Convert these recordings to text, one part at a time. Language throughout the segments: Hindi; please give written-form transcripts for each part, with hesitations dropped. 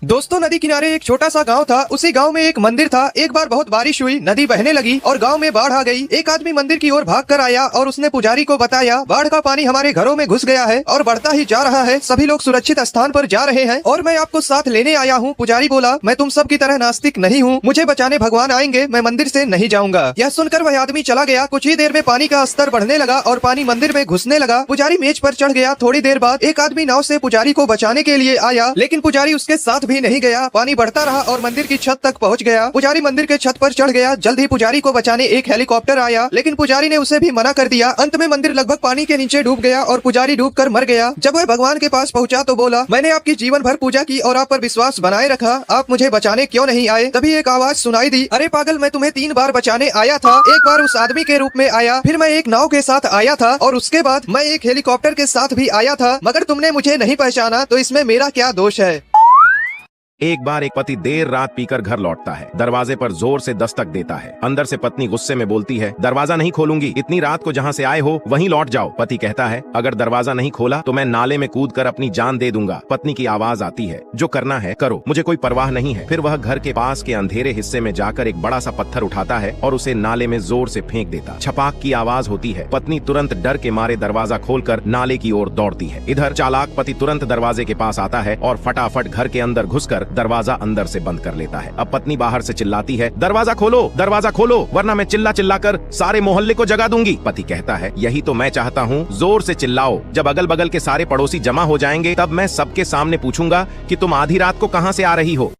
दोस्तों, नदी किनारे एक छोटा सा गांव था। उसी गांव में एक मंदिर था। एक बार बहुत बारिश हुई, नदी बहने लगी और गांव में बाढ़ आ गई। एक आदमी मंदिर की ओर भाग कर आया और उसने पुजारी को बताया, बाढ़ का पानी हमारे घरों में घुस गया है और बढ़ता ही जा रहा है। सभी लोग सुरक्षित स्थान पर जा रहे हैं और मैं आपको साथ लेने आया हूँ। पुजारी बोला, मैं तुम सब की तरह नास्तिक नहीं हूँ, मुझे बचाने भगवान आएंगे, मैं मंदिर से नहीं जाऊंगा। यह सुनकर वह आदमी चला गया। कुछ ही देर में पानी का स्तर बढ़ने लगा और पानी मंदिर में घुसने लगा। पुजारी मेज पर चढ़ गया। थोड़ी देर बाद एक आदमी नाव से पुजारी को बचाने के लिए आया, लेकिन पुजारी उसके साथ भी नहीं गया। पानी बढ़ता रहा और मंदिर की छत तक पहुंच गया। पुजारी मंदिर के छत पर चढ़ गया। जल्द ही पुजारी को बचाने एक हेलीकॉप्टर आया, लेकिन पुजारी ने उसे भी मना कर दिया। अंत में मंदिर लगभग पानी के नीचे डूब गया और पुजारी डूबकर मर गया। जब वह भगवान के पास पहुंचा तो बोला, मैंने आपकी जीवन भर पूजा की और आप पर विश्वास बनाए रखा, आप मुझे बचाने क्यों नहीं आए? तभी एक आवाज सुनाई दी, अरे पागल, मैं तुम्हें 3 बार बचाने आया था। एक बार उस आदमी के रूप में आया, फिर मैं एक नाव के साथ आया था और उसके बाद मैं एक हेलीकॉप्टर के साथ भी आया था, मगर तुमने मुझे नहीं पहचाना, तो इसमें मेरा क्या दोष है? एक बार एक पति देर रात पीकर घर लौटता है। दरवाजे पर जोर से दस्तक देता है। अंदर से पत्नी गुस्से में बोलती है, दरवाजा नहीं खोलूंगी, इतनी रात को जहाँ से आए हो वहीं लौट जाओ। पति कहता है, अगर दरवाजा नहीं खोला तो मैं नाले में कूदकर अपनी जान दे दूंगा। पत्नी की आवाज आती है, जो करना है करो, मुझे कोई परवाह नहीं है। फिर वह घर के पास के अंधेरे हिस्से में जाकर एक बड़ा सा पत्थर उठाता है और उसे नाले में जोर से फेंक देता। छपाक की आवाज होती है। पत्नी तुरंत डर के मारे दरवाजा खोलकर नाले की ओर दौड़ती है। इधर चालाक पति तुरंत दरवाजे के पास आता है और फटाफट घर के अंदर घुसकर दरवाजा अंदर से बंद कर लेता है। अब पत्नी बाहर से चिल्लाती है, दरवाजा खोलो, वरना मैं चिल्ला चिल्ला कर सारे मोहल्ले को जगा दूंगी। पति कहता है, यही तो मैं चाहता हूँ, जोर से चिल्लाओ। जब अगल बगल के सारे पड़ोसी जमा हो जाएंगे तब मैं सबके सामने पूछूंगा कि तुम आधी रात को कहाँ से आ रही हो।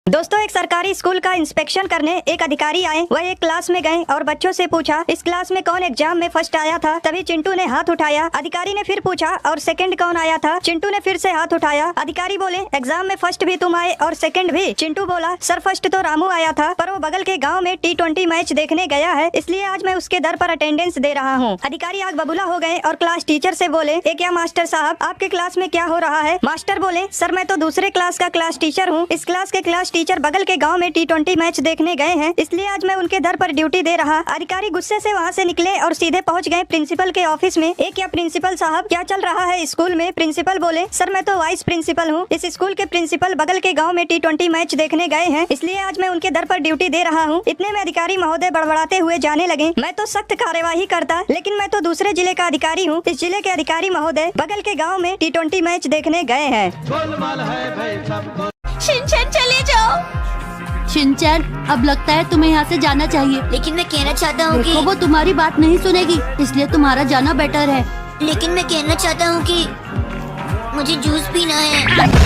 दोस्तों, एक सरकारी स्कूल का इंस्पेक्शन करने एक अधिकारी आए। वह एक क्लास में गए और बच्चों से पूछा, इस क्लास में कौन एग्जाम में फर्स्ट आया था? तभी चिंटू ने हाथ उठाया। अधिकारी ने फिर पूछा, और सेकंड कौन आया था? चिंटू ने फिर से हाथ उठाया। अधिकारी बोले, एग्जाम में फर्स्ट भी तुम आए और सेकंड भी? चिंटू बोला, सर फर्स्ट तो रामू आया था, पर वो बगल के गाँव में T20 मैच देखने गया है, इसलिए आज मैं उसके दर पर अटेंडेंस दे रहा हूँ। अधिकारी आग बबूला हो गए और क्लास टीचर से बोले, क्या मास्टर साहब, आपके क्लास में क्या हो रहा है? मास्टर बोले, सर मैं तो दूसरे क्लास का क्लास टीचर हूँ। इस क्लास के क्लास टीचर बगल के गांव में T20 मैच देखने गए हैं, इसलिए आज मैं उनके दर पर ड्यूटी दे रहा। अधिकारी गुस्से से वहां से निकले और सीधे पहुंच गए प्रिंसिपल के ऑफिस में। क्या प्रिंसिपल साहब, क्या चल रहा है स्कूल में? प्रिंसिपल बोले, सर मैं तो वाइस प्रिंसिपल हूँ। इस स्कूल के प्रिंसिपल बगल के गाँव में T20 मैच देखने गए हैं, इसलिए आज मैं उनके दर पर ड्यूटी दे रहा हूँ। इतने में अधिकारी महोदय बड़बड़ाते हुए जाने लगे, मैं तो सख्त कार्यवाही करता, लेकिन मैं तो दूसरे जिले का अधिकारी हूँ। इस जिले के अधिकारी महोदय बगल के गाँव में T20 मैच देखने गए हैं। शिनचैन चले जाओ। शिनचैन, अब लगता है तुम्हें यहाँ से जाना चाहिए। लेकिन मैं कहना चाहता हूँ कि वो तुम्हारी बात नहीं सुनेगी, इसलिए तुम्हारा जाना बेटर है। लेकिन मैं कहना चाहता हूँ कि मुझे जूस पीना है।